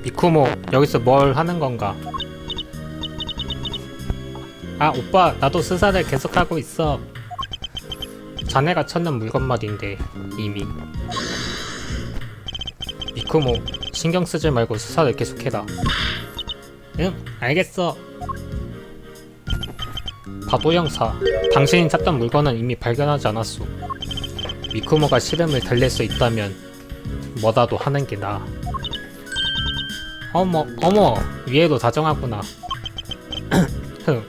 미쿠모, 여기서 뭘 하는 건가? 아, 오빠, 나도 수사를 계속하고 있어. 자네가 찾는 물건 말인데, 이미. 미쿠모, 신경 쓰지 말고 수사를 계속해라. 응, 알겠어. 바도 형사, 당신이 찾던 물건은 이미 발견하지 않았소. 미쿠모가 시름을 달랠 수 있다면 뭐라도 하는 게 나아. 어머, 위에도 다정하구나. 흥.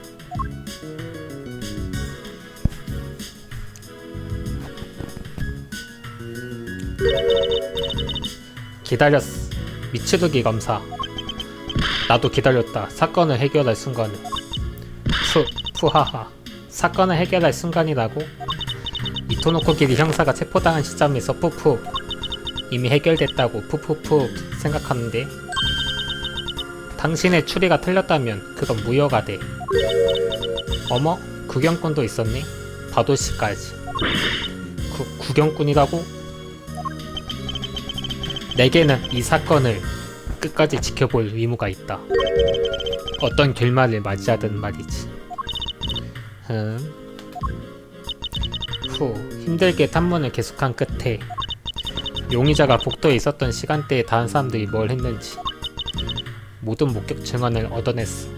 기다렸어. 미치루기 검사. 나도 기다렸다. 사건을 해결할 순간을. 푸하하. 사건을 해결할 순간이라고? 이토노코기리 형사가 체포당한 시점에서 푸푸. 이미 해결됐다고 푸푸푸 생각하는데, 당신의 추리가 틀렸다면 그건 무효가 돼. 어머? 구경꾼도 있었네? 바도씨까지. 구경꾼이라고? 내게는 이 사건을 끝까지 지켜볼 의무가 있다. 어떤 결말을 맞이하든 말이지. 힘들게 탐문을 계속한 끝에 용의자가 복도에 있었던 시간대에 다른 사람들이 뭘 했는지 모든 목격 증언을 얻어냈어.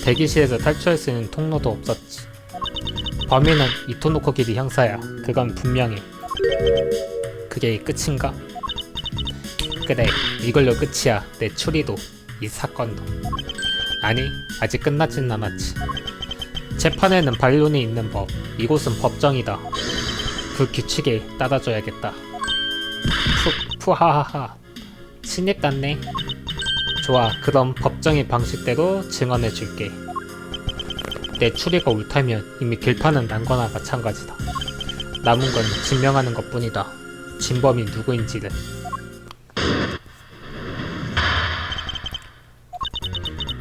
대기실에서 탈출할 수 있는 통로도 없었지. 범인은 이토노코기리 형사야. 그건 분명해. 그게 끝인가? 그래, 이걸로 끝이야. 내 추리도, 이 사건도. 아니, 아직 끝나진 않았지. 재판에는 반론이 있는 법. 이곳은 법정이다. 그 규칙에 따라줘야겠다. 푸하하하. 신입 같네. 좋아, 그럼 법정의 방식대로 증언해줄게. 내 추리가 옳다면 이미 길판은 난 거나 마찬가지다. 남은 건 증명하는 것뿐이다. 진범이 누구인지를.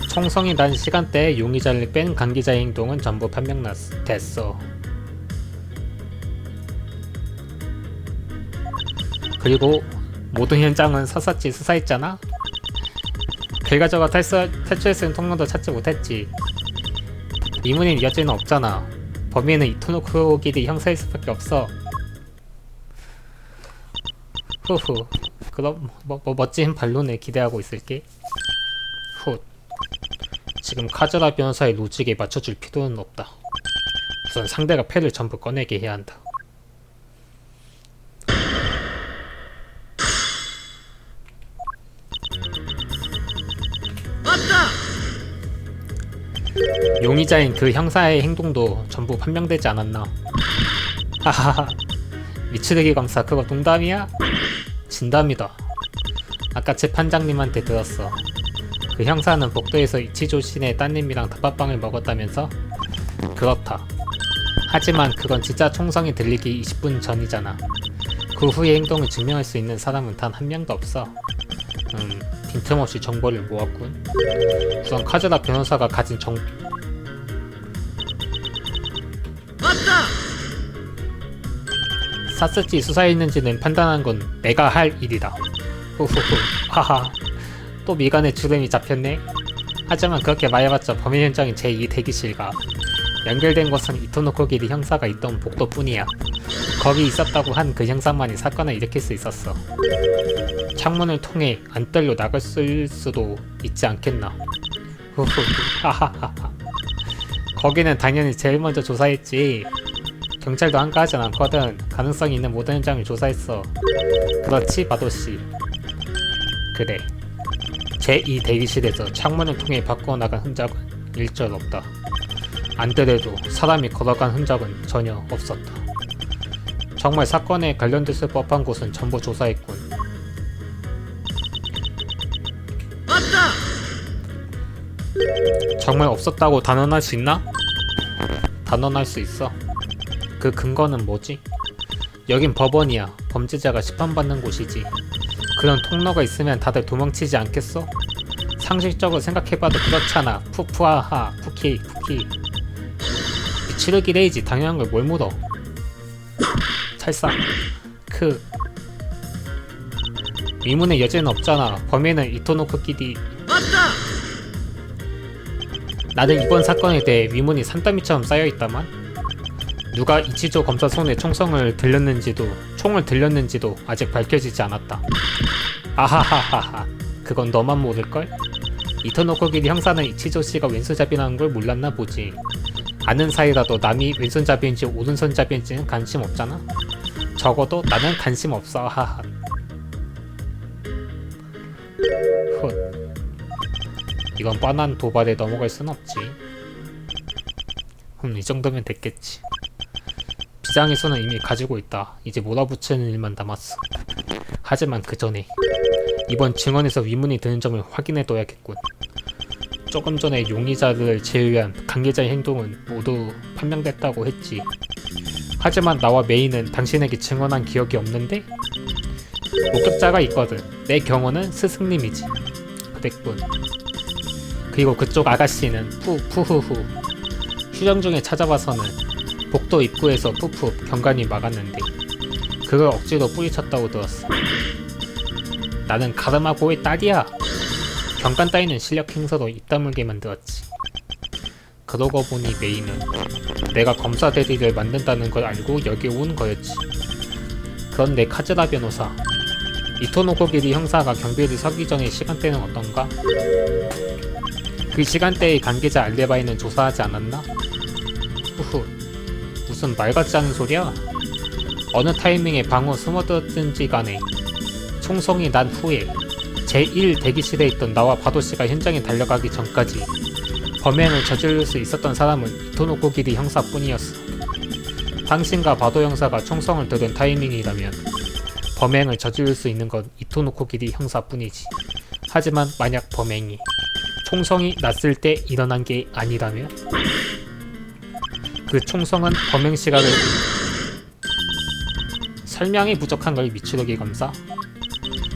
총성이 난 시간대에 용의자를 뺀 관계자의 행동은 전부 판명됐어. 그리고 모든 현장은 샅샅이 수사했잖아? 결과적으로 탈출할 수 있는 통로도 찾지 못했지. 이문인 여지는 없잖아. 범인은 이토노코기리 형사일 수밖에 없어. 후후. 그럼 멋진 반론을 기대하고 있을게. 훗. 지금 카즈라 변호사의 로직에 맞춰줄 필요는 없다. 우선 상대가 패를 전부 꺼내게 해야 한다. 용의자인 그 형사의 행동도 전부 판명되지 않았나. 하하하. 미츠르기 검사, 그거 농담이야? 진담이다. 아까 재판장님한테 들었어. 그 형사는 복도에서 이치조신의 따님이랑 덮밥빵을 먹었다면서? 그렇다. 하지만 그건 진짜 총성이 들리기 20분 전이잖아. 그 후의 행동을 증명할 수 있는 사람은 단 한 명도 없어. 빈틈없이 정보를 모았군. 우선 카즈라 변호사가 가진 샅샅이 수사했는지는 판단한 건 내가 할 일이다. 후후후. 하하. 또 미간에 주름이 잡혔네. 하지만 그렇게 말해봤자 범인 현장인 제2 대기실과 연결된 것은 이토노코기리 형사가 있던 복도뿐이야. 거기 있었다고 한 그 형사만이 사건을 일으킬 수 있었어. 창문을 통해 안뜰로 나갔을 수도 있지 않겠나. 후후. 하하하하. 거기는 당연히 제일 먼저 조사했지. 경찰도 한가하진 않거든. 가능성이 있는 모든 현장을 조사했어. 그렇지, 바도씨. 그래. 제2 대기실에서 창문을 통해 밖으로 나간 흔적은 일절 없다. 안뜰에도 사람이 걸어간 흔적은 전혀 없었다. 정말 사건에 관련됐을 법한 곳은 전부 조사했군. 맞다! 정말 없었다고 단언할 수 있나? 단언할 수 있어. 그 근거는 뭐지? 여긴 법원이야. 범죄자가 심판받는 곳이지. 그런 통로가 있으면 다들 도망치지 않겠어? 상식적으로 생각해봐도 그렇잖아. 푸푸하하. 푸키. 미치르기 레이지. 당연한 걸 뭘 물어. 찰싹. 위문에 여죄는 없잖아. 범인은 이토노코 키디. 맞다. 나는 이번 사건에 대해 위문이 산더미처럼 쌓여있다만 누가 이치조 검사 손에 총을 들렸는지도 아직 밝혀지지 않았다. 아하하하하. 그건 너만 모를걸? 이토노코 키디 형사는 이치조 씨가 왼손잡이라는 걸 몰랐나 보지. 아는 사이라도 남이 왼손잡이인지 오른손잡이인지는 관심 없잖아? 적어도 나는 관심 없어. 하하. 훗. 이건 뻔한 도발에 넘어갈 순 없지. 이 정도면 됐겠지. 비장의 손은 이미 가지고 있다. 이제 몰아붙이는 일만 남았어. 하지만 그 전에 이번 증언에서 위문이 드는 점을 확인해둬야겠군. 조금 전에 용의자를 제외한 관계자의 행동은 모두 판명됐다고 했지. 하지만 나와 메이는 당신에게 증언한 기억이 없는데? 목격자가 있거든. 내 경우는 스승님이지. 그랬군. 그리고 그쪽 아가씨는 푸후후. 휴정 중에 찾아봐서는 복도 입구에서 푸푸 경관이 막았는데 그걸 억지로 뿌리쳤다고 들었어. 나는 가르마고의 딸이야. 경관 따위는 실력 행사로 입 다물게 만들었지. 그러고 보니 메이는 내가 검사 대리를 만든다는 걸 알고 여기 온 거였지. 그런데 카즈라 변호사, 이토노코 키디 형사가 경비를 서기 전의 시간대는 어떤가? 그 시간대의 관계자 알레바이는 조사하지 않았나? 후후. 무슨 말 같지 않은 소리야? 어느 타이밍에 방으로 숨어들었든지 간에 총성이 난 후에 제1 대기실에 있던 나와 바도씨가 현장에 달려가기 전까지 범행을 저지를 수 있었던 사람은 이토노코 키디 형사뿐이었어. 당신과 바도 형사가 총성을 들은 타이밍이라면 범행을 저지를 수 있는 건 이토노코 키디 형사뿐이지. 하지만 만약 범행이 총성이 났을 때 일어난 게 아니라면 그 총성은 범행 시각을 설명이 부족한 걸 미추르기 검사?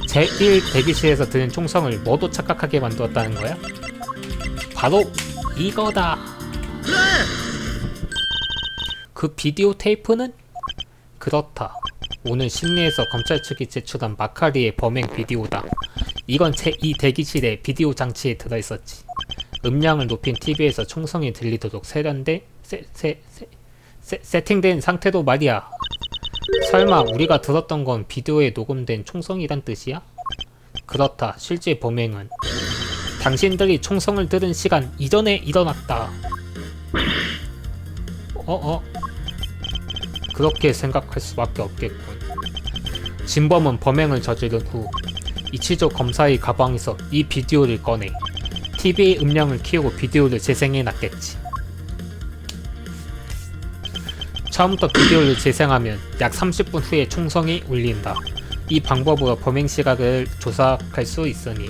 제1 대기실에서 들은 총성을 뭐도 착각하게 만들었다는 거야? 바로 이거다. 그 비디오 테이프는? 그렇다. 오늘 심리에서 검찰 측이 제출한 마카리의 범행 비디오다. 이건 제2 대기실의 비디오 장치에 들어있었지. 음량을 높인 TV에서 총성이 들리도록 세팅된 상태로 말이야. 설마 우리가 들었던 건 비디오에 녹음된 총성이란 뜻이야? 그렇다. 실제 범행은 당신들이 총성을 들은 시간 이전에 일어났다. 그렇게 생각할 수밖에 없겠군. 진범은 범행을 저지른 후 이치조 검사의 가방에서 이 비디오를 꺼내 TV의 음량을 키우고 비디오를 재생해놨겠지. 처음부터 비디오를 재생하면 약 30분 후에 총성이 울린다. 이 방법으로 범행 시각을 조사할 수 있으니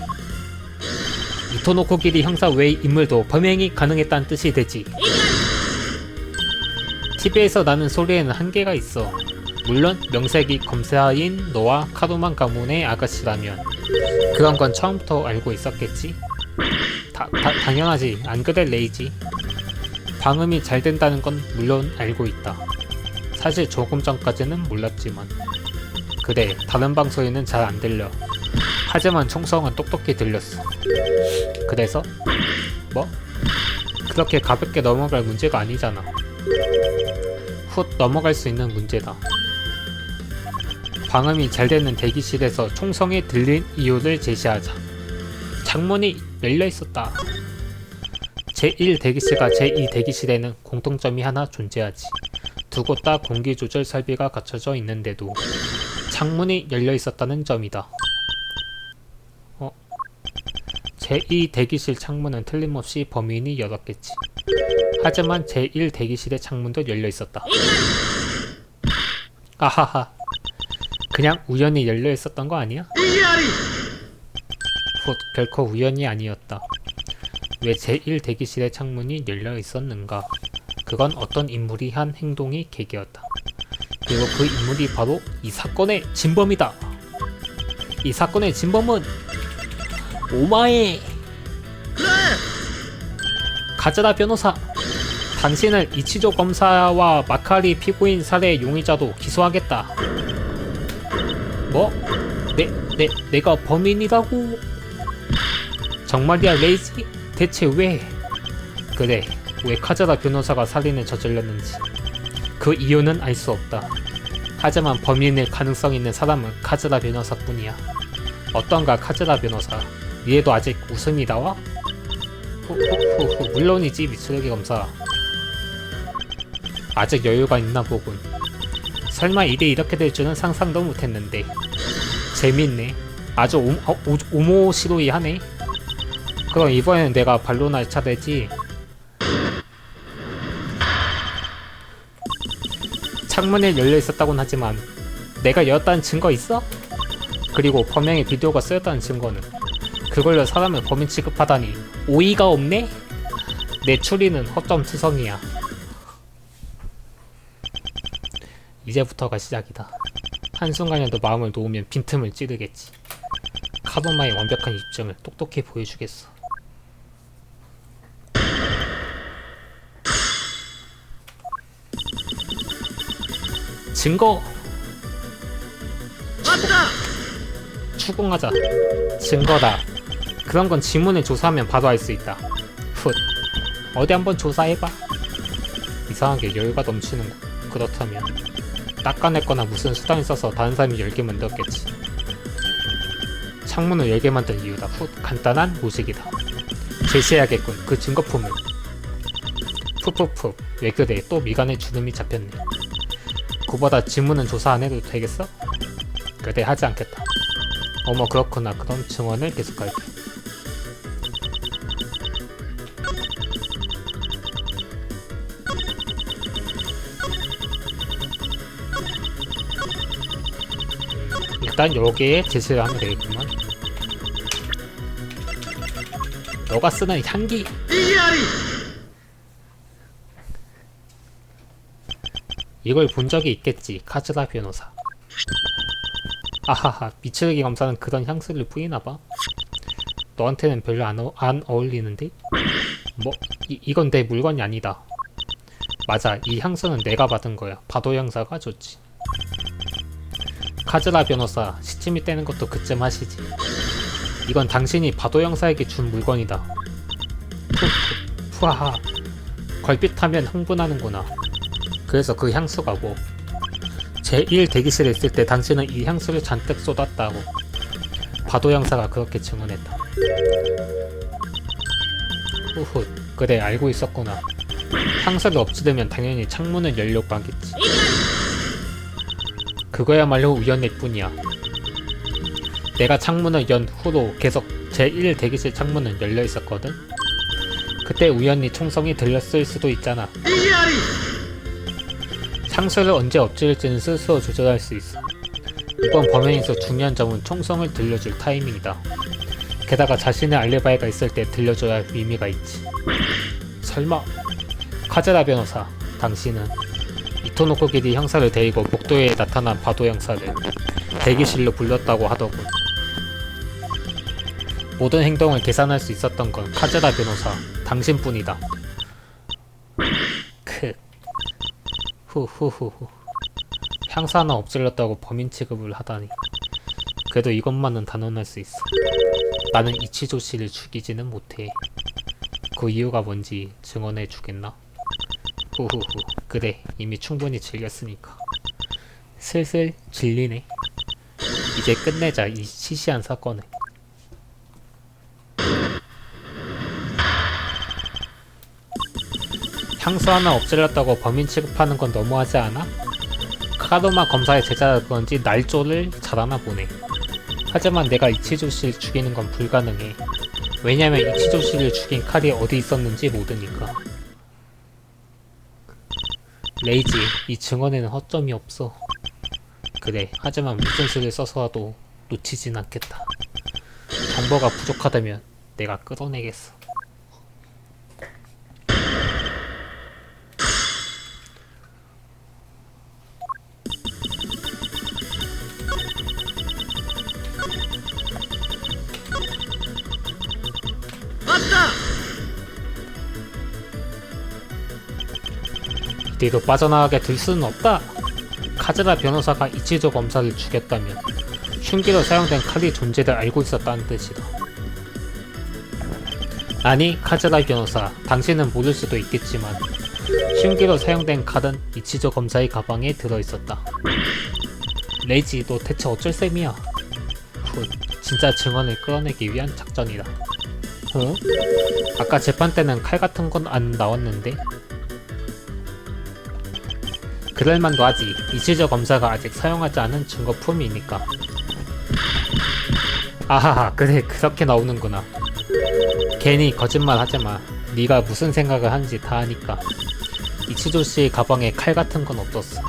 이토노코 키디 형사 외의 인물도 범행이 가능했다는 뜻이 되지. TV에서 나는 소리에는 한계가 있어. 물론 명색이 검사인 너와 카루만 가문의 아가씨라면 그런 건 처음부터 알고 있었겠지? 당연하지. 안 그래 레이지? 방음이 잘 된다는 건 물론 알고 있다. 사실 조금 전까지는 몰랐지만 그래, 다른 방송에는 잘 안 들려. 하지만 총성은 똑똑히 들렸어. 그래서? 뭐? 그렇게 가볍게 넘어갈 문제가 아니잖아. 훗 넘어갈 수 있는 문제다. 방음이 잘 되는 대기실에서 총성이 들린 이유를 제시하자. 창문이 열려 있었다. 제1 대기실과 제2 대기실에는 공통점이 하나 존재하지. 두 곳 다 공기 조절 설비가 갖춰져 있는데도 창문이 열려 있었다는 점이다. 제2 대기실 창문은 틀림없이 범인이 열었겠지. 하지만 제1 대기실의 창문도 열려 있었다. 아하하. 그냥 우연히 열려 있었던 거 아니야? 훗, 결코 우연이 아니었다. 왜 제1 대기실의 창문이 열려 있었는가? 그건 어떤 인물이 한 행동이 계기였다. 그리고 그 인물이 바로 이 사건의 진범이다. 이 사건의 진범은 오마에 가즈라 변호사, 당신을 이치조 검사와 마카리 피고인 살해 용의자도 기소하겠다. 뭐? 내가 범인이라고? 정말이야 레이지? 대체 왜? 그래, 왜 카즈라 변호사가 살인을 저질렀는지 그 이유는 알 수 없다. 하지만 범인일 가능성 있는 사람은 카즈라 변호사뿐이야. 어떤가 카즈라 변호사? 얘도 아직 웃음이 나와? 후후후후 물론이지 미쓰레기 검사. 아직 여유가 있나 보군. 설마 일이 이렇게 될 줄은 상상도 못했는데. 재밌네. 아주 오모시로이하네. 그럼 이번에는 내가 발로 날 차례지. 창문이 열려 있었다곤 하지만 내가 열었다는 증거 있어? 그리고 범행의 비디오가 쓰였다는 증거는? 그걸로 사람을 범인 취급하다니 오이가 없네? 내 추리는 허점투성이야. 이제부터가 시작이다. 한순간이라도 마음을 놓으면 빈틈을 찌르겠지. 카도마의 완벽한 입증을 똑똑히 보여주겠어. 증거! 추궁하자. 증거다. 그런 건 지문을 조사하면 바로 알 수 있다. 훗. 어디 한번 조사해봐. 이상하게 여유가 넘치는군. 그렇다면 닦아냈거나 무슨 수단을 써서 다른 사람이 열게 만들었겠지. 창문을 열게 만든 이유다. 훗. 간단한 모식이다. 제시해야겠군. 그 증거품을. 푸푸푸. 왜 그래? 또 미간에 주름이 잡혔네. 그보다 지문은 조사 안 해도 되겠어? 그래, 하지 않겠다. 어머, 그렇구나. 그럼 증언을 계속할게. 일단 여기에 제시를 하면 되겠구만. 너가 쓰는 향기! 이걸 본 적이 있겠지, 카즈라 변호사. 아하하, 미츠르기 검사는 그런 향수를 뿌리나봐. 너한테는 별로 안 어울리는데? 뭐, 이건 내 물건이 아니다. 맞아, 이 향수는 내가 받은 거야. 바도 형사가 줬지. 카즈라 변호사, 시침이 떼는 것도 그쯤 하시지. 이건 당신이 바도 형사에게 준 물건이다. 푸하하, 걸핏하면 흥분하는구나. 그래서 그 향수가 뭐? 제1 대기실에 있을 때 당신은 이 향수를 잔뜩 쏟았다고. 바도 형사가 그렇게 증언했다. 후훗, 그래, 알고 있었구나. 향수를 엎지르면 당연히 창문을 열려고 하겠지. 그거야말로 우연일 뿐이야. 내가 창문을 연 후로 계속 제1 대기실 창문은 열려 있었거든. 그때 우연히 총성이 들렸을 수도 있잖아. 향수를 언제 엎질릴지는 스스로 조절할 수 있어. 이번 범행에서 중요한 점은 총성을 들려줄 타이밍이다. 게다가 자신의 알리바이가 있을 때 들려줘야 할 의미가 있지. 설마 카즈라 변호사, 당신은 이토노코 기리 형사를 데리고 복도에 나타난 바도 형사를 대기실로 불렀다고 하더군. 모든 행동을 계산할 수 있었던 건 카즈라 변호사, 당신뿐이다. 후후후후. 향수 하나 엎질렀다고 범인 취급을 하다니. 그래도 이것만은 단언할 수 있어. 나는 이치조 씨를 죽이지는 못해. 그 이유가 뭔지 증언해 주겠나? 후후후. 그래, 이미 충분히 즐겼으니까. 슬슬 질리네. 이제 끝내자, 이 시시한 사건을. 향수 하나 엎질렀다고 범인 취급하는 건 너무하지 않아? 카도마 검사의 제자라 그런지 날조를 잘하나 보네. 하지만 내가 이치조 씨를 죽이는 건 불가능해. 왜냐면 이치조 씨를 죽인 칼이 어디 있었는지 모르니까. 레이지, 이 증언에는 허점이 없어. 그래, 하지만 무슨 수를 써서라도 놓치진 않겠다. 정보가 부족하다면 내가 끌어내겠어. 뒤로 빠져나가게 둘 수는 없다. 카즈라 변호사가 이치조 검사를 죽였다면 흉기로 사용된 칼이 존재를 알고 있었다는 뜻이다. 아니, 카즈라 변호사, 당신은 모를 수도 있겠지만 흉기로 사용된 칼은 이치조 검사의 가방에 들어있었다. 레이지, 너 대체 어쩔 셈이야? 훗, 진짜 증언을 끌어내기 위한 작전이다. 응? 아까 재판 때는 칼 같은 건 안 나왔는데? 그럴만도 하지. 이치조 검사가 아직 사용하지 않은 증거품이니까. 아하하, 그래, 그렇게 나오는구나. 괜히 거짓말 하지마. 네가 무슨 생각을 하는지 다 아니까. 이치조 씨의 가방에 칼 같은 건 없었어.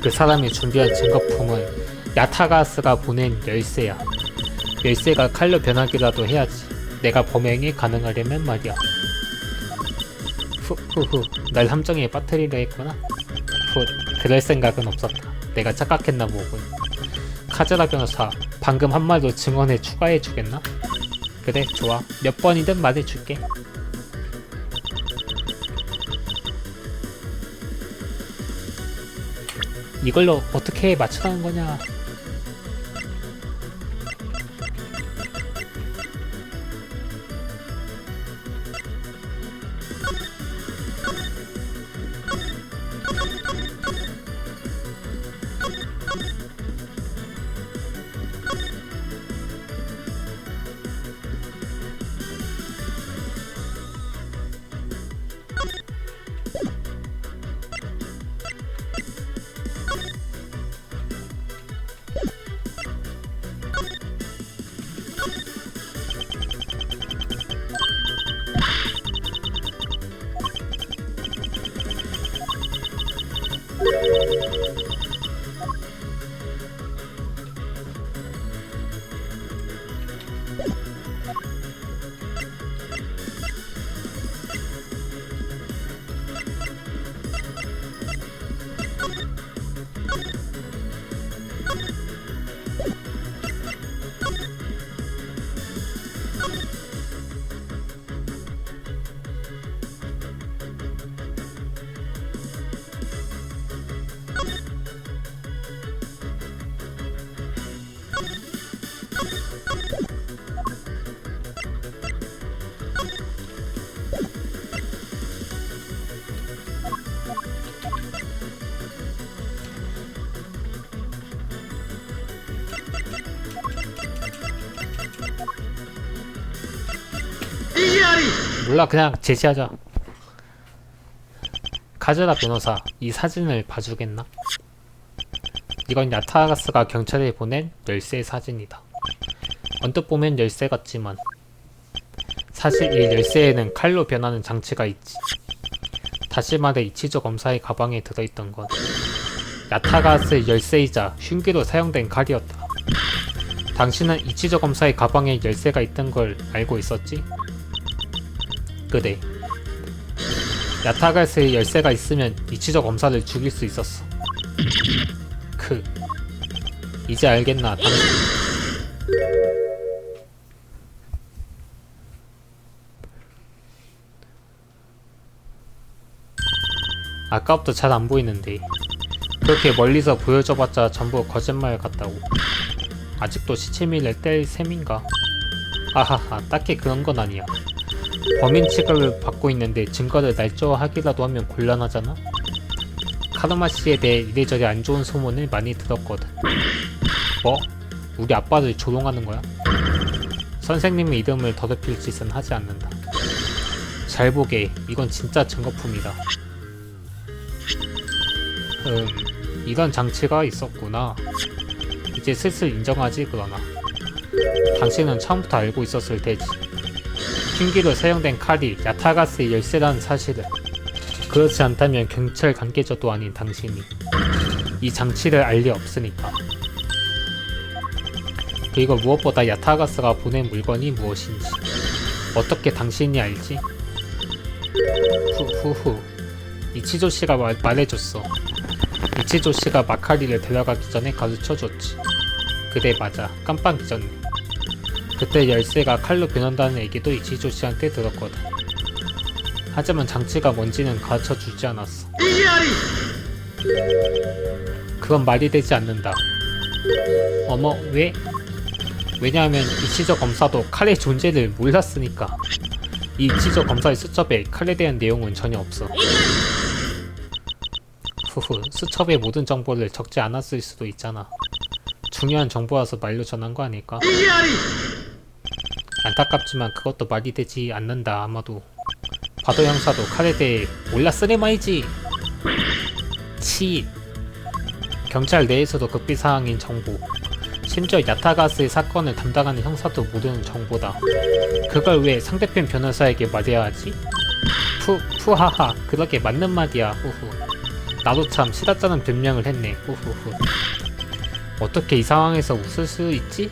그 사람이 준비한 증거품은 야타가스가 보낸 열쇠야. 열쇠가 칼로 변하기라도 해야지. 내가 범행이 가능하려면 말이야. 후후후, 날 함정에 빠뜨리려 했구나. 그럴 생각은 없었다. 내가 착각했나 보군. 카즈라 변호사, 방금 한 말도 증언에 추가해주겠나? 그래, 좋아. 몇 번이든 말해줄게. 이걸로 어떻게 맞추라는 거냐? 몰라, 그냥 제시하자. 카즈라 변호사, 이 사진을 봐주겠나? 이건 야타가스가 경찰에 보낸 열쇠 사진이다. 언뜻 보면 열쇠 같지만 사실 이 열쇠에는 칼로 변하는 장치가 있지. 다시 말해 이치조 검사의 가방에 들어있던 건 야타가스의 열쇠이자 흉기로 사용된 칼이었다. 당신은 이치조 검사의 가방에 열쇠가 있던 걸 알고 있었지? 그래. 야타가스의 열쇠가 있으면 이치조 검사를 죽일 수 있었어. 이제 알겠나, 당신. 아까부터 잘 안 보이는데 그렇게 멀리서 보여줘봤자 전부 거짓말 같다고. 아직도 시체미를 뗄 셈인가? 아하하, 딱히 그런 건 아니야. 범인 취급을 받고 있는데 증거를 날조하기라도 하면 곤란하잖아? 카르마 씨에 대해 이래저래 안 좋은 소문을 많이 들었거든. 뭐? 우리 아빠를 조롱하는 거야? 선생님의 이름을 더럽힐 짓은 하지 않는다. 잘 보게, 이건 진짜 증거품이다. 이런 장치가 있었구나. 이제 슬슬 인정하지, 그러나. 당신은 처음부터 알고 있었을 테지. 흉기로 사용된 칼이 야타가스의 열쇠라는 사실을. 그렇지 않다면 경찰 관계자도 아닌 당신이 이 장치를 알 리 없으니까. 그리고 무엇보다 야타가스가 보낸 물건이 무엇인지 어떻게 당신이 알지? 후후후. 이치조 씨가 말해줬어. 이치조 씨가 마카리를 데려가기 전에 가르쳐줬지. 그래, 맞아. 깜빡 잊었네. 그때 열쇠가 칼로 변한다는 얘기도 이치조 씨한테 들었거든. 하지만 장치가 뭔지는 가르쳐주지 않았어. 그건 말이 되지 않는다. 어머, 왜? 왜냐하면 이치저 검사도 칼의 존재를 몰랐으니까. 이 이치저 검사의 수첩에 칼에 대한 내용은 전혀 없어. 후후, 수첩의 모든 정보를 적지 않았을 수도 있잖아. 중요한 정보라서 말로 전한 거 아닐까? 안타깝지만 그것도 말이 되지 않는다. 아마도 바도 형사도 칼에 대해 몰랐으니 말이지. 치. 경찰 내에서도 극비사항인 정보, 심지어 야타가스의 사건을 담당하는 형사도 모르는 정보다. 그걸 왜 상대편 변호사에게 말해야 하지? 푸하하, 그러게 맞는 말이야. 후후. 나도 참 시다짜는 변명을 했네. 후후후. 어떻게 이 상황에서 웃을 수 있지?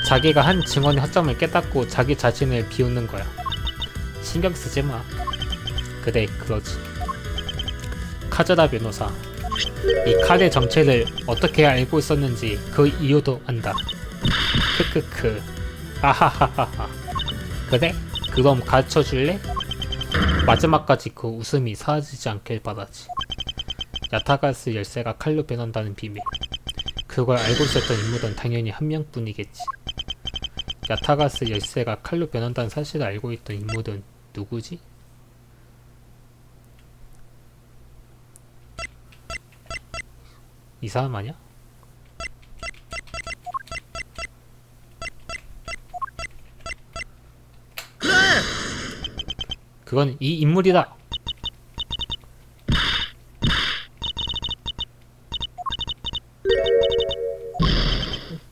자기가 한 증언의 허점을 깨닫고 자기 자신을 비웃는 거야. 신경 쓰지 마. 그래, 그러지. 카즈라 변호사. 이 칼의 정체를 어떻게 알고 있었는지 그 이유도 안다. 크크크. 아하하하하. 그래? 그럼 가르쳐줄래? 마지막까지 그 웃음이 사라지지 않길 바라지. 야타가스 열쇠가 칼로 변한다는 비밀. 그걸 알고 있었던 인물은 당연히 한 명뿐이겠지. 야타가스 열쇠가 칼로 변한다는 사실을 알고 있던 인물은 누구지? 이 사람 아니야? 그건 이 인물이다.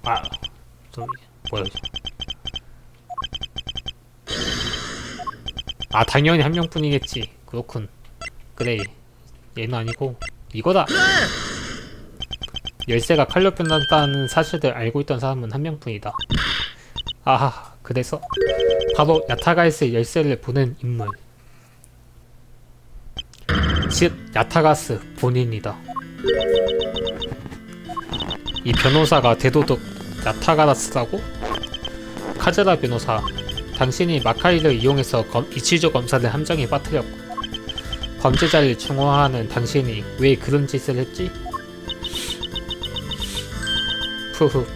아, 뭐야? 아, 당연히 한 명뿐이겠지. 그렇군. 그래, 얘는 아니고 이거다. 열쇠가 칼로 변한다는 사실을 알고 있던 사람은 한 명뿐이다. 아하, 그래서 바로 야타가스의 열쇠를 보낸 인물, 즉 야타가스 본인이다. 이 변호사가 대도덕 야타가스라고? 카즈라 변호사, 당신이 마카리를 이용해서 이치조 검사를 함정에 빠뜨렸고 범죄자를 중화하는 당신이 왜 그런 짓을 했지? 푸후.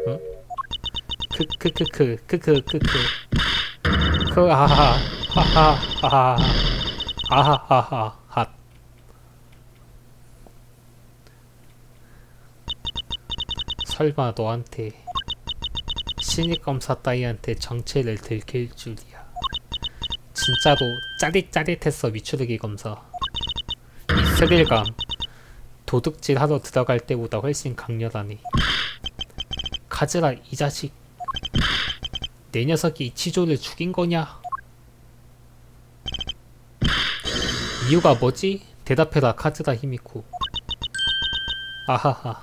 응? 아하하 하하하하 아하하하 핫. 설마 너한테 신입검사 따위한테 정체를 들킬 줄이야. 진짜로 짜릿짜릿했어. 미추르기 검사. 이 스릴감 도둑질 하러 들어갈 때보다 훨씬 강렬하네. 카즈라 이 자식, 내 녀석이 이치조를 죽인 거냐? 이유가 뭐지? 대답해라 카즈라 히미코. 아하하,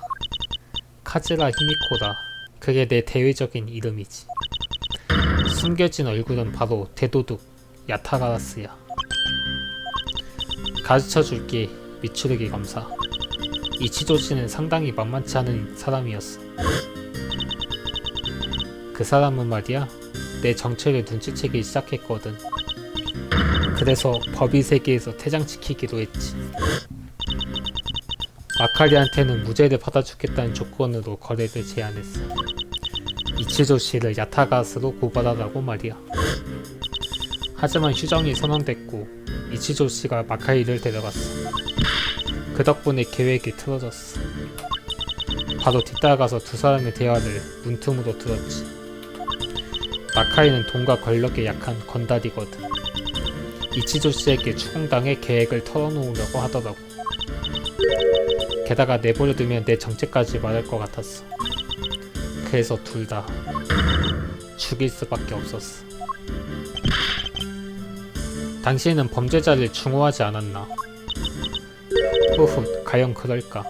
카즈라 히미코다. 그게 내 대외적인 이름이지. 숨겨진 얼굴은 바로 대도둑 야타가스야. 가르쳐줄게 미추르기 검사. 이치조 씨는 상당히 만만치 않은 사람이었어. 그 사람은 말이야, 내 정체를 눈치채기 시작했거든. 그래서 법의 세계에서 퇴장시키기도 했지. 마카리한테는 무죄를 받아주겠다는 조건으로 거래를 제안했어. 이치조 씨를 야타가스로 고발하라고 말이야. 하지만 휴정이 선언됐고 이치조 씨가 마카리를 데려갔어. 그 덕분에 계획이 틀어졌어. 바로 뒤따라가서 두 사람의 대화를 문틈으로 들었지. 마카리는 돈과 권력에 약한 건달이거든. 이치조 씨에게 추궁당해 계획을 털어놓으려고 하더라고. 게다가 내버려두면 내 정체까지 말할 것 같았어. 그래서 둘 다 죽일 수밖에 없었어. 당신은 범죄자를 중호하지 않았나? 후후, 과연 그럴까?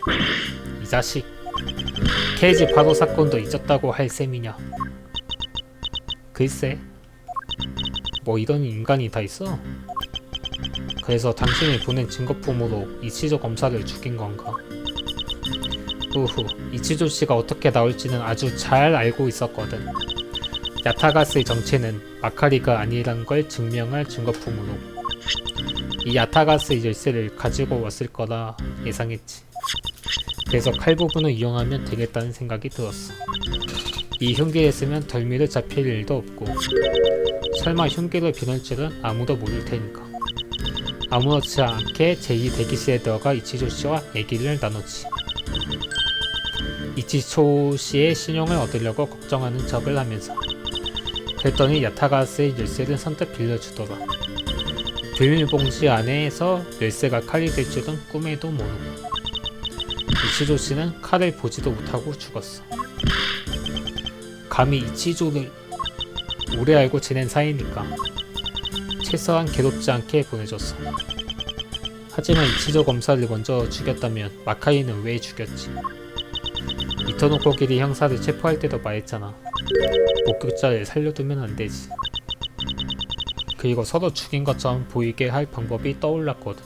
이 자식, 케이지 바로 사건도 잊었다고 할 셈이냐? 글쎄, 뭐 이런 인간이 다 있어? 그래서 당신이 보낸 증거품으로 이치조 검사를 죽인 건가? 후후, 이치조 씨가 어떻게 나올지는 아주 잘 알고 있었거든. 야타가스의 정체는 마카리가 아니란 걸 증명할 증거품으로 이 야타가스의 열쇠를 가지고 왔을 거라 예상했지. 그래서 칼 부분을 이용하면 되겠다는 생각이 들었어. 이 흉기를 쓰면 덜미를 잡힐 일도 없고 설마 흉기를 비울 줄은 아무도 모를 테니까. 아무렇지 않게 제2 대기실에 들어가 이치조 씨와 얘기를 나눴지. 이치조 씨의 신용을 얻으려고 걱정하는 척을 하면서. 그랬더니 야타가스의 열쇠를 선뜻 빌려주더라. 비닐봉지 안에서 열쇠가 칼이 될 줄은 꿈에도 모르고. 이치조 씨는 칼을 보지도 못하고 죽었어. 감히 이치조를 오래 알고 지낸 사이니까 최소한 괴롭지 않게 보내줬어. 하지만 이치조 검사를 먼저 죽였다면 마카이는 왜 죽였지? 이토노코기리 형사를 체포할 때도 말했잖아. 목격자를 살려두면 안되지. 그리고 서로 죽인 것처럼 보이게 할 방법이 떠올랐거든.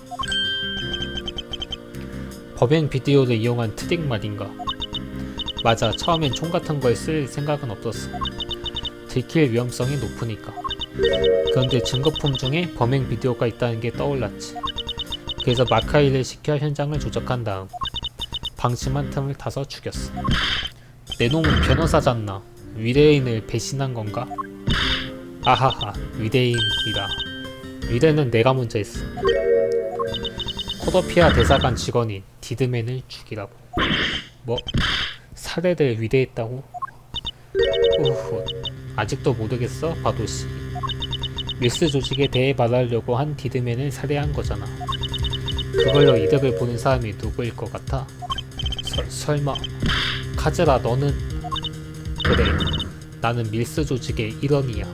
범행 비디오를 이용한 트릭 말인가. 맞아, 처음엔 총 같은 걸 쓸 생각은 없었어. 들킬 위험성이 높으니까. 그런데 증거품 중에 범행 비디오가 있다는 게 떠올랐지. 그래서 마카이를 시켜 현장을 조작한 다음 방심한 틈을 타서 죽였어. 내 놈은 변호사잖나. 위대인을 배신한 건가? 아하하, 위대인이다. 위대는 내가 먼저 했어. 코도피아 대사관 직원인 디드맨을 죽이라고. 뭐? 살해를 위대했다고? 우후, 아직도 모르겠어, 바도씨. 밀스 조직에 대해 말하려고 한 디드맨을 살해한 거잖아. 그걸로 이득을 보는 사람이 누구일 것 같아? 설마 카즈라 너는? 그래, 나는 밀스 조직의 일원이야.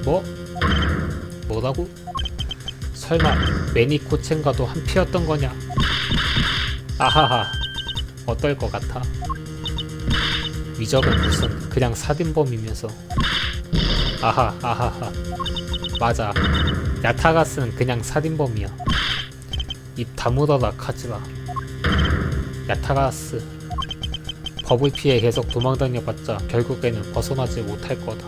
뭐? 뭐라고? 설마 매니코첸과도 한 피였던 거냐? 아하하, 어떨 것 같아? 위적은 무슨 그냥 살인범이면서. 아하하하, 맞아, 야타가스는 그냥 살인범이야. 입 다물어라 카즈라. 야타가스 법을 피해 계속 도망다녀봤자 결국에는 벗어나지 못할 거다.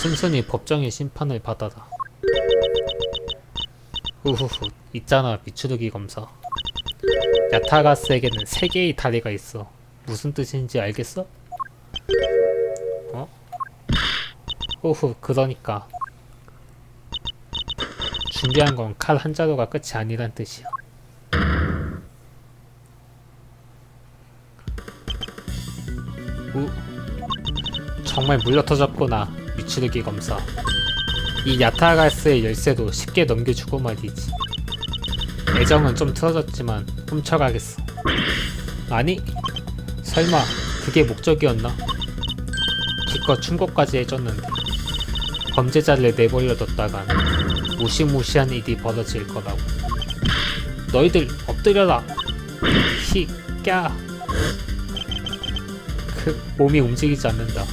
순순히 법정의 심판을 받아라. 후후후, 있잖아 미추르기 검사. 야타가스에게는 3개의 다리가 있어. 무슨 뜻인지 알겠어? 어? 후후, 그러니까 준비한 건 칼 한 자루가 끝이 아니란 뜻이야. 정말 물려터졌구나, 미추르기 검사. 이 야타가스의 열쇠도 쉽게 넘겨주고 말이지. 애정은 좀 틀어졌지만 훔쳐가겠어. 아니? 설마 그게 목적이었나? 기껏 충고까지 해줬는데 범죄자를 내버려뒀다간 무시무시한 일이 벌어질 거라고. 너희들 엎드려라! 히, 꺄! 그 몸이 움직이지 않는다.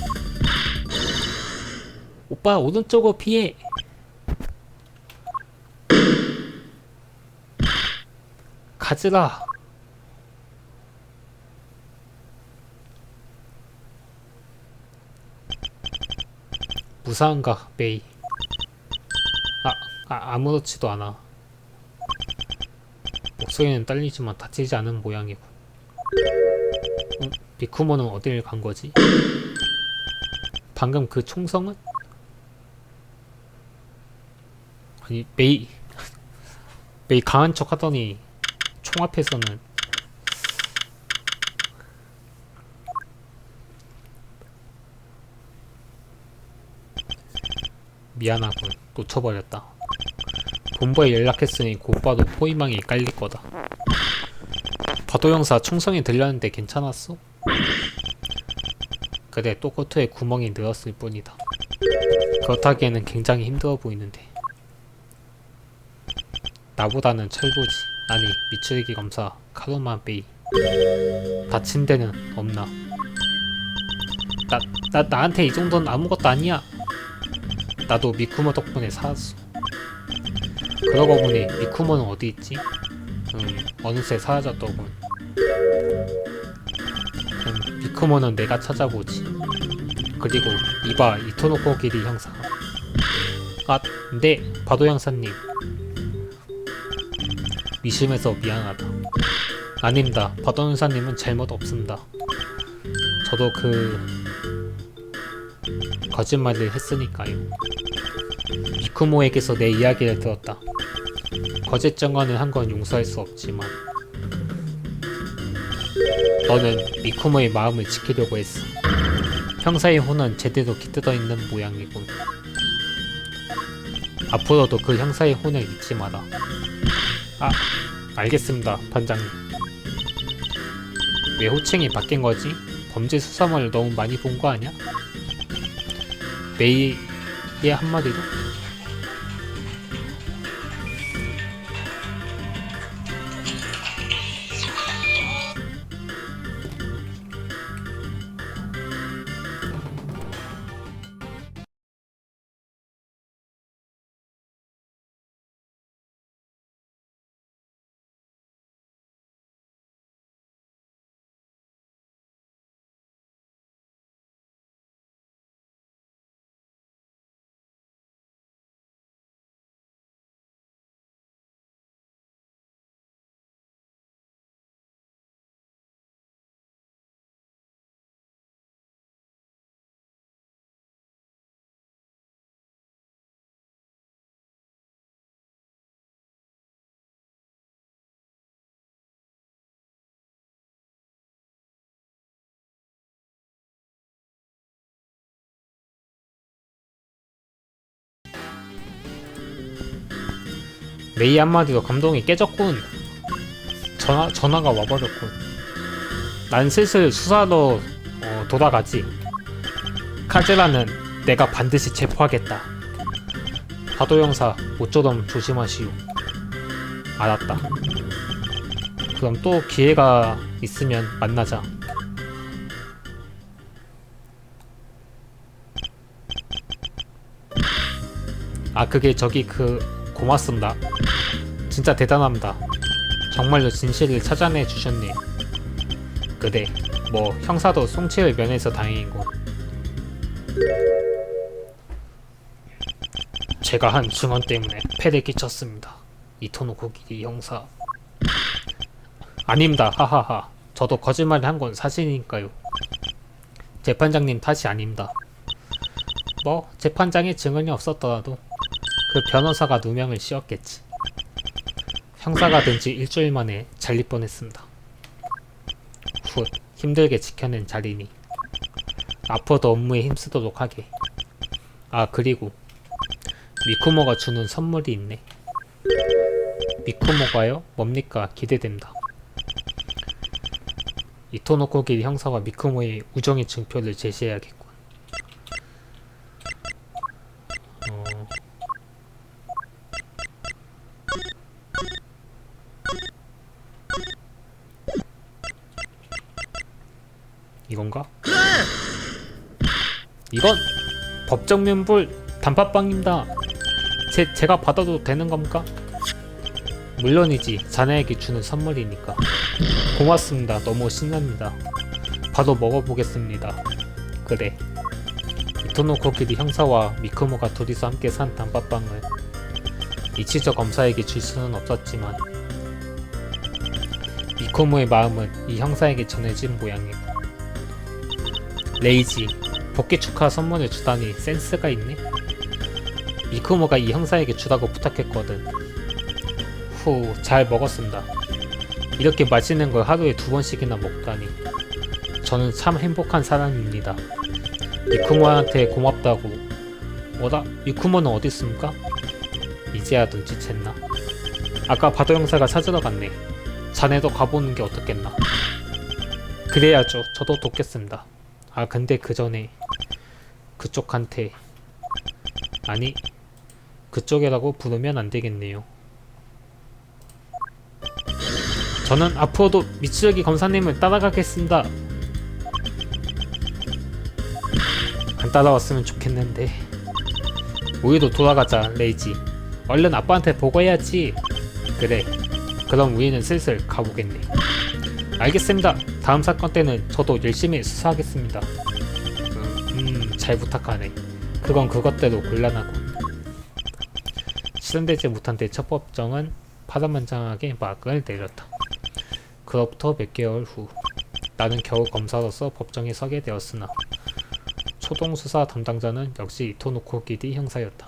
오빠 오른쪽으로 피해! 가즈라! 무사한가 메이? 아무렇지도 않아. 목소리는 떨리지만 다치지 않은 모양이고. 미쿠모는 어딜 간거지? 방금 그 총성은? 아니 메이 강한 척 하더니 총 앞에서는. 미안하군, 놓쳐버렸다. 본부에 연락했으니 곧바로 포위망이 깔릴 거다. 바도 형사, 총성이 들렸는데 괜찮았어? 그래, 또코트에 구멍이 늘었을 뿐이다. 그렇다기에는 굉장히 힘들어 보이는데. 나보다는 철보지. 아니, 미추리기 검사 카루마 베이. 다친 데는 없나? 나한테 이 정도는 아무것도 아니야. 나도 미쿠모 덕분에 살았어. 그러고 보니 미쿠모는 어디 있지? 어느새 사라졌더군. 미쿠모는 내가 찾아보지. 그리고 이봐, 이토노코 기리 형사. 네, 바도 형사님. 미심해서 미안하다. 아닙니다. 바도연사님은 잘못 없습니다. 저도 거짓말을 했으니까요. 미쿠모에게서 내 이야기를 들었다. 거짓 증언을 한 건 용서할 수 없지만 너는 미쿠모의 마음을 지키려고 했어. 형사의 혼은 제대로 깃들어 있는 모양이군. 앞으로도 그 형사의 혼을 잊지 마라. 아, 알겠습니다, 반장님. 왜 호칭이 바뀐 거지? 범죄 수사물을 너무 많이 본 거 아니야? 메이의 한마디로? 메이 한마디로 감동이 깨졌군. 전화가 와버렸군. 난 슬슬 수사로 돌아가지. 카즈라는 내가 반드시 체포하겠다. 바도 형사, 모쪼록 조심하시오. 알았다. 그럼 또 기회가 있으면 만나자. 아, 그게 저기 고맙습니다. 진짜 대단합니다. 정말로 진실을 찾아내 주셨네요. 그래, 뭐 형사도 송치를 면해서 다행이고. 제가 한 증언 때문에 패를 끼쳤습니다. 이토노 고기리 형사. 아닙니다. 하하하. 저도 거짓말을 한 건 사실이니까요. 재판장님 탓이 아닙니다. 뭐 재판장에 증언이 없었더라도 그 변호사가 누명을 씌웠겠지. 형사가 된 지 일주일 만에 잘릴 뻔했습니다. 훗, 힘들게 지켜낸 자리니 앞으로도 업무에 힘쓰도록 하게. 아, 그리고 미쿠모가 주는 선물이 있네. 미쿠모가요? 뭡니까? 기대된다. 이토노 코기리 형사와 미쿠모의 우정의 증표를 제시해야겠군. 이건가? 이건 법정면불 단팥빵입니다. 제가 받아도 되는 겁니까? 물론이지. 자네에게 주는 선물이니까. 고맙습니다. 너무 신납니다. 바로 먹어보겠습니다. 그래. 이토노 코기리 형사와 미쿠모가 둘이서 함께 산 단팥빵을 이치저 검사에게 줄 수는 없었지만 미쿠모의 마음은 이 형사에게 전해진 모양이고. 레이지, 복귀 축하 선물을 주다니 센스가 있네. 미쿠모가 이 형사에게 주라고 부탁했거든. 후, 잘 먹었습니다. 이렇게 맛있는 걸 하루에 2번씩이나 먹다니. 저는 참 행복한 사람입니다. 미쿠모한테 고맙다고. 뭐라? 미쿠모는 어디 있습니까? 이제야 눈치챘나? 아까 바도 형사가 찾으러 갔네. 자네도 가보는 게 어떻겠나? 그래야죠. 저도 돕겠습니다. 아, 근데 그 전에 그쪽한테, 아니 그쪽이라고 부르면 안 되겠네요. 저는 앞으로도 미츠루기 검사님을 따라가겠습니다. 안 따라왔으면 좋겠는데. 우리도 돌아가자, 레이지. 얼른 아빠한테 보고해야지. 그래, 그럼 우리는 슬슬 가보겠네. 알겠습니다. 다음 사건 때는 저도 열심히 수사하겠습니다. 잘 부탁하네. 그건 그것대로 곤란하고. 실현되지 못한 대처법정은 파란만장하게 막을 내렸다. 그로부터 몇 개월 후 나는 겨우 검사로서 법정에 서게 되었으나 초동수사 담당자는 역시 이토노코 기디 형사였다.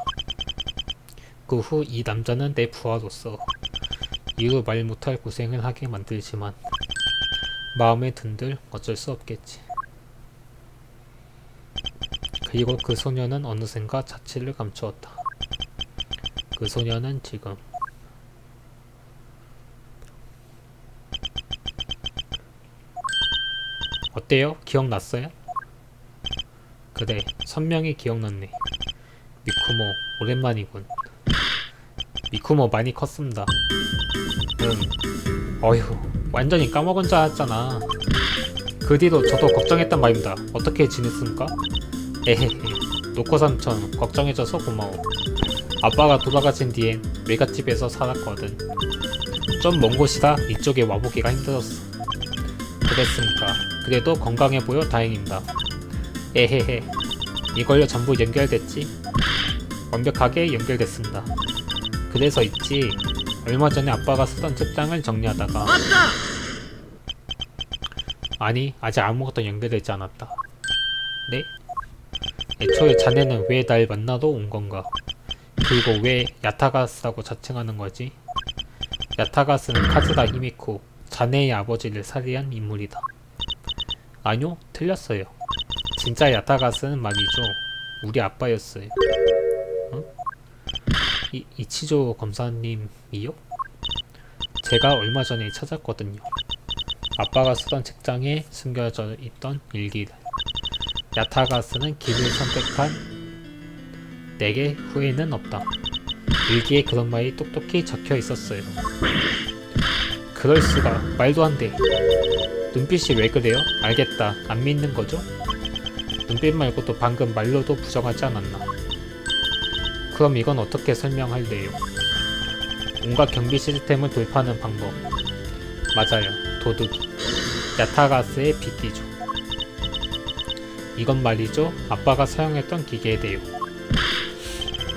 그 후 이 남자는 내 부하로서 이루 말 못할 고생을 하게 만들지만 마음에 든들 어쩔 수 없겠지. 그리고 그 소녀는 어느샌가 자취를 감추었다. 그 소녀는 지금 어때요? 기억났어요? 그래, 선명히 기억났네. 미쿠모, 오랜만이군. 미쿠모 많이 컸습니다. 어휴, 완전히 까먹은 줄 알았잖아. 그 뒤로 저도 걱정했단 말입니다. 어떻게 지냈습니까? 에헤헤, 노코 삼촌 걱정해줘서 고마워. 아빠가 돌아가신 뒤엔 외갓집에서 살았거든. 좀 먼 곳이라 이쪽에 와보기가 힘들었어. 그랬습니까? 그래도 건강해 보여 다행입니다. 에헤헤, 이걸로 전부 연결됐지? 완벽하게 연결됐습니다. 그래서 있지, 얼마 전에 아빠가 쓰던 책장을 정리하다가 아니, 아직 아무것도 연결되지 않았다. 네? 애초에 자네는 왜 날 만나러 온 건가? 그리고 왜 야타가스라고 자칭하는 거지? 야타가스는 카즈라 히미코, 자네의 아버지를 살해한 인물이다. 아니요, 틀렸어요. 진짜 야타가스는 말이죠, 우리 아빠였어요. 응? 이치조 검사님이요? 제가 얼마 전에 찾았거든요. 아빠가 쓰던 책장에 숨겨져 있던 일기를. 야타가스는 길을 선택한 내게 후회는 없다. 일기에 그런 말이 똑똑히 적혀 있었어요. 그럴수가, 말도 안 돼. 눈빛이 왜 그래요? 알겠다, 안 믿는 거죠? 눈빛 말고도 방금 말로도 부정하지 않았나? 그럼 이건 어떻게 설명할래요? 온갖 경비 시스템을 돌파하는 방법. 맞아요, 도둑이. 야타가스의 빗기죠. 이건 말이죠, 아빠가 사용했던 기계에 대요.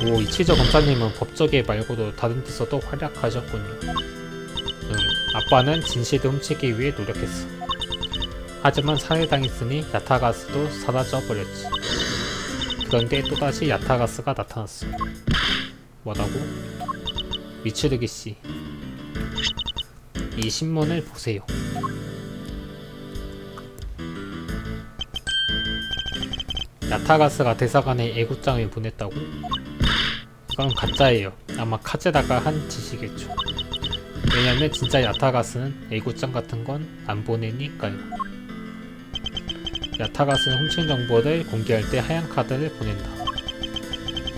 오, 이치조 검사님은 법조계 말고도 다른 데서도 활약하셨군요. 아빠는 진실을 훔치기 위해 노력했어. 하지만 살해당했으니 야타가스도 사라져버렸지. 그런데 또다시 야타가스가 나타났어. 뭐라고? 미츠루기씨, 이 신문을 보세요. 야타가스가 대사관에 애국장을 보냈다고? 이건 가짜예요. 아마 카즈라가 한 짓이겠죠. 왜냐면 진짜 야타가스는 애국장 같은 건 안 보내니까요. 야타가스는 훔친 정보를 공개할 때 하얀 카드를 보낸다.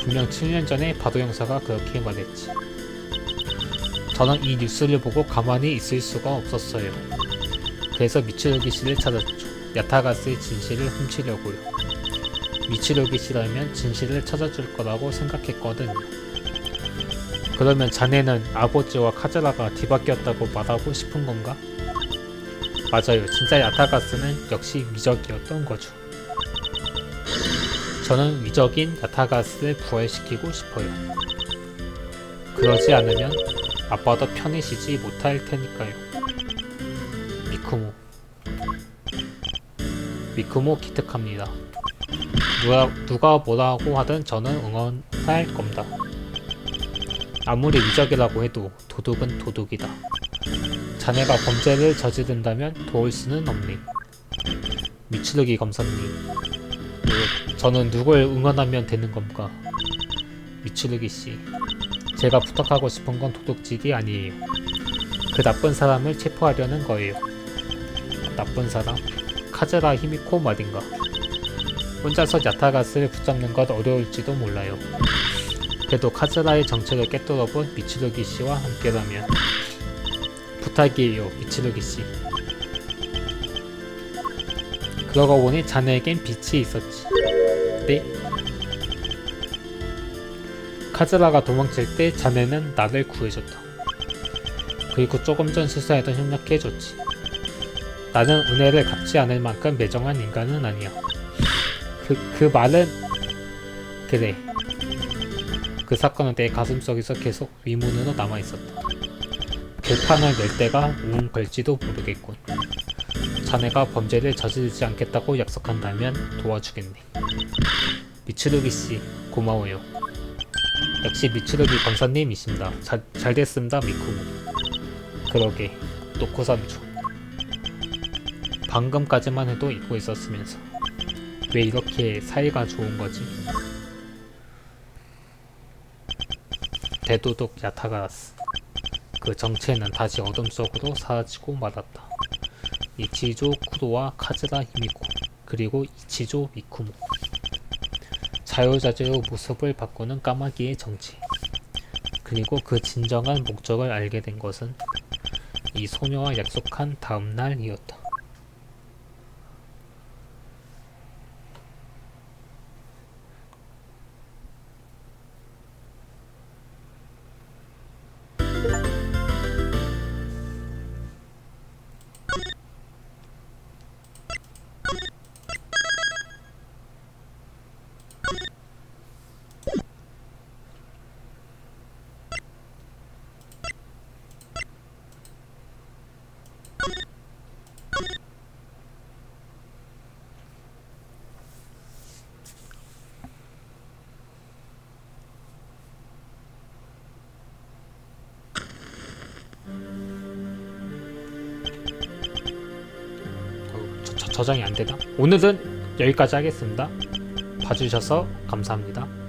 분명 7년 전에 바도 형사가 그렇게 말했지. 저는 이 뉴스를 보고 가만히 있을 수가 없었어요. 그래서 미츠루기 씨를 찾았죠. 야타가스의 진실을 훔치려고요. 미츠루기 씨라면 진실을 찾아줄 거라고 생각했거든요. 그러면 자네는 아버지와 카즈라가 뒤바뀌었다고 말하고 싶은 건가? 맞아요. 진짜 야타가스는 역시 위적이었던 거죠. 저는 위적인 야타가스를 부활시키고 싶어요. 그러지 않으면 아빠도 편히 쉬지 못할 테니까요. 미쿠모 기특합니다. 누가 뭐라고 하든 저는 응원할 겁니다. 아무리 위적이라고 해도 도둑은 도둑이다. 자네가 범죄를 저지른다면 도울 수는 없네. 미츠루기 검사님, 저는 누굴 응원하면 되는 겁니까? 미츠루기 씨, 제가 부탁하고 싶은 건 도둑질이 아니에요. 그 나쁜 사람을 체포하려는 거예요. 나쁜 사람? 카즈라 히미코 말인가? 혼자서 야타가스를 붙잡는 것 어려울지도 몰라요. 그래도 카즈라의 정체를 깨뚫어본 미츠루기 씨와 함께라면. 부탁이에요, 미츠루기 씨. 그러고 보니 자네에겐 빛이 있었지. 네? 카즈라가 도망칠 때 자네는 나를 구해줬다. 그리고 조금 전 실수에도 협력해줬지. 나는 은혜를 갚지 않을 만큼 매정한 인간은 아니야. 그 말은 그래. 그 사건은 내 가슴속에서 계속 위문으로 남아있었다. 들판을 낼 때가 우웅 걸지도 모르겠군. 자네가 범죄를 저지르지 않겠다고 약속한다면 도와주겠네. 미츠루기 씨, 고마워요. 역시 미츠루기 검사님이십니다. 잘 됐습니다, 미쿠모. 그러게, 노코 삼촌. 방금까지만 해도 잊고 있었으면서 왜 이렇게 사이가 좋은 거지? 대도독 야타가라스. 그 정체는 다시 어둠 속으로 사라지고 말았다. 이치조 쿠도와 카즈라 히미코, 그리고 이치조 미쿠모. 자유자재의 모습을 바꾸는 까마귀의 정체. 그리고 그 진정한 목적을 알게 된 것은 이 소녀와 약속한 다음 날이었다. 저장이 안되나? 오늘은 여기까지 하겠습니다. 봐주셔서 감사합니다.